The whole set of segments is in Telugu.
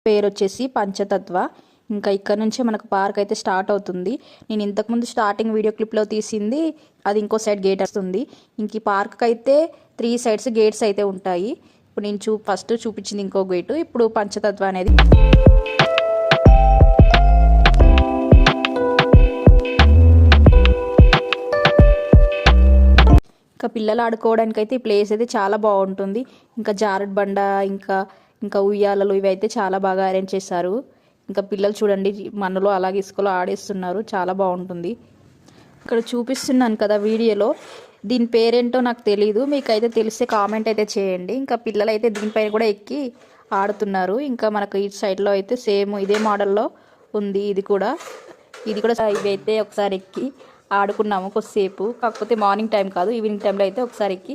పేరు వచ్చేసి పంచతత్వ. ఇంకా ఇక్కడ నుంచే మనకు పార్క్ అయితే స్టార్ట్ అవుతుంది. నేను ఇంతకుముందు స్టార్టింగ్ వీడియో క్లిప్లో తీసింది అది ఇంకో సైడ్ గేట్ వస్తుంది. ఇంక ఈ పార్క్ అయితే 3 సైడ్స్ గేట్స్ అయితే ఉంటాయి. ఇప్పుడు నేను ఫస్ట్ చూపించింది ఇంకో గేటు, ఇప్పుడు పంచతత్వ అనేది. ఇంకా పిల్లలు ఆడుకోవడానికి అయితే ఈ ప్లేస్ అయితే చాలా బాగుంటుంది. ఇంకా జారుడు బండ, ఇంకా ఉయ్యాలలు ఇవి అయితే చాలా బాగా అరేంజ్ చేశారు. ఇంకా పిల్లలు చూడండి మనలో అలాగే ఇసుకలో ఆడేస్తున్నారు, చాలా బాగుంటుంది. ఇక్కడ చూపిస్తున్నాను కదా వీడియోలో, దీని పేరేంటో నాకు తెలీదు, మీకైతే తెలిస్తే కామెంట్ అయితే చేయండి. ఇంకా పిల్లలు అయితే దీనిపైన కూడా ఎక్కి ఆడుతున్నారు. ఇంకా మనకు ఈ సైడ్లో అయితే సేమ్ ఇదే మోడల్లో ఉంది. ఇది కూడా ఇవి అయితే ఒకసారి ఎక్కి ఆడుకున్నాము కొద్దిసేపు. కాకపోతే మార్నింగ్ టైం కాదు, ఈవినింగ్ టైంలో అయితే ఒకసారి ఎక్కి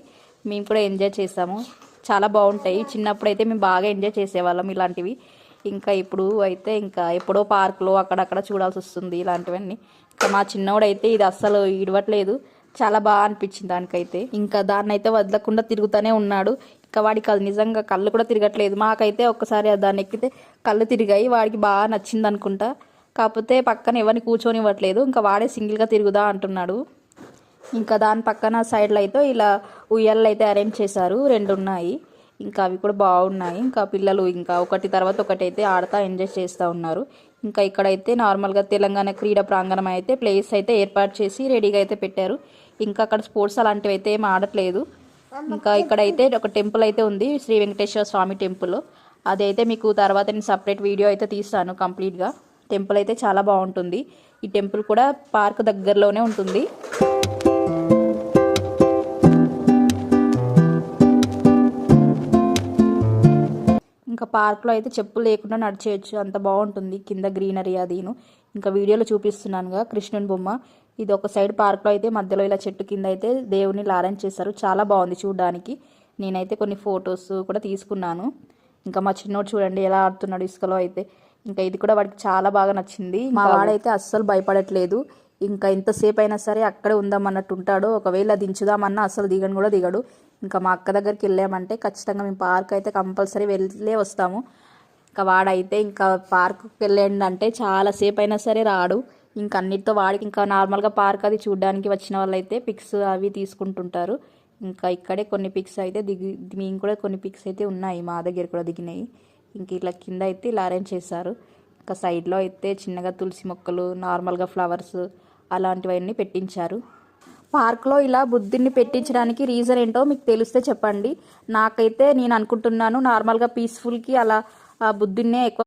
మేము కూడా ఎంజాయ్ చేసాము. చాలా బాగుంటాయి. చిన్నప్పుడు అయితే మేము బాగా ఎంజాయ్ చేసేవాళ్ళం ఇలాంటివి. ఇంకా ఇప్పుడు అయితే ఇంకా ఎప్పుడో పార్క్లో అక్కడక్కడ చూడాల్సి వస్తుంది ఇలాంటివన్నీ. ఇంకా మా చిన్నోడైతే ఇది అస్సలు ఇడవట్లేదు, చాలా బాగా అనిపించింది దానికైతే. ఇంకా దాన్ని అయితే వదలకుండా తిరుగుతూనే ఉన్నాడు. ఇంకా వాడికి అది నిజంగా కళ్ళు కూడా తిరగట్లేదు. మాకైతే ఒక్కసారి దాన్ని ఎక్కితే కళ్ళు తిరిగాయి, వాడికి బాగా నచ్చింది అనుకుంటా. కాకపోతే పక్కన ఎవరిని కూర్చొనివ్వట్లేదు, ఇంకా వాడే సింగిల్గా తిరుగుదా అంటున్నాడు. ఇంకా దాని పక్కన సైడ్లో అయితే ఇలా ఉయ్యాలలు అయితే అరేంజ్ చేశారు, 2 ఉన్నాయి. ఇంకా అవి కూడా బాగున్నాయి. ఇంకా పిల్లలు ఇంకా ఒకటి తర్వాత ఒకటి అయితే ఆడుతూ ఎంజాయ్ చేస్తూ ఉన్నారు. ఇంకా ఇక్కడైతే నార్మల్గా తెలంగాణ క్రీడా ప్రాంగణం అయితే ప్లేస్ అయితే ఏర్పాటు చేసి రెడీగా అయితే పెట్టారు. ఇంకా అక్కడ స్పోర్ట్స్ అలాంటివి అయితే ఏం ఆడట్లేదు. ఇంకా ఇక్కడైతే ఒక టెంపుల్ అయితే ఉంది, శ్రీ వెంకటేశ్వర స్వామి టెంపుల్. అదైతే మీకు తర్వాత నేను సపరేట్ వీడియో అయితే తీస్తాను కంప్లీట్గా. టెంపుల్ అయితే చాలా బాగుంటుంది. ఈ టెంపుల్ కూడా పార్క్ దగ్గరలోనే ఉంటుంది. ఇంకా పార్క్లో అయితే చెప్పులు లేకుండా నడిచేయచ్చు, అంత బాగుంటుంది. కింద గ్రీనరీ అదిను. ఇంకా వీడియోలో చూపిస్తున్నానుగా కృష్ణుని బొమ్మ. ఇది ఒక సైడ్ పార్క్లో అయితే మధ్యలో ఇలా చెట్టు కింద అయితే దేవుని అరేంజ్ చేశారు, చాలా బాగుంది చూడడానికి. నేనైతే కొన్ని ఫొటోస్ కూడా తీసుకున్నాను. ఇంకా మా చిన్నోడు చూడండి ఎలా ఆడుతున్నాడు ఇసుకలో అయితే. ఇంకా ఇది కూడా వాడికి చాలా బాగా నచ్చింది. మా వాడైతే అస్సలు భయపడట్లేదు. ఇంకా ఎంతసేపు అయినా సరే అక్కడే ఉందామన్నట్టు ఉంటాడు. ఒకవేళ దించుదామన్నా అసలు దిగను కూడా దిగడు. ఇంకా మా అక్క దగ్గరికి వెళ్ళామంటే ఖచ్చితంగా మేము పార్క్ అయితే కంపల్సరీ వెళ్ళే వస్తాము. ఇంకా వాడైతే ఇంకా పార్క్కి వెళ్ళండి అంటే చాలాసేపు అయినా సరే రాడు. ఇంకా అన్నిటితో వాడికి ఇంకా నార్మల్గా పార్క్ అది చూడడానికి వచ్చిన వాళ్ళైతే పిక్స్ అవి తీసుకుంటుంటారు. ఇంకా ఇక్కడే కొన్ని పిక్స్ అయితే మేము కూడా కొన్ని పిక్స్ అయితే ఉన్నాయి, మా దగ్గర కూడా దిగినాయి. ఇంక ఇట్లా కింద అయితే ఇలా అరేంజ్ చేశారు. ఇంకా సైడ్లో అయితే చిన్నగా తులసి మొక్కలు, నార్మల్గా ఫ్లవర్స్ అలాంటివన్నీ పెట్టించారు. పార్క్లో ఇలా బుద్ధుడిని పెట్టించడానికి రీజన్ ఏంటో మీకు తెలిస్తే చెప్పండి. నాకైతే నేను అనుకుంటున్నాను నార్మల్గా పీస్ఫుల్కి అలా బుద్ధుడినే ఎక్కువ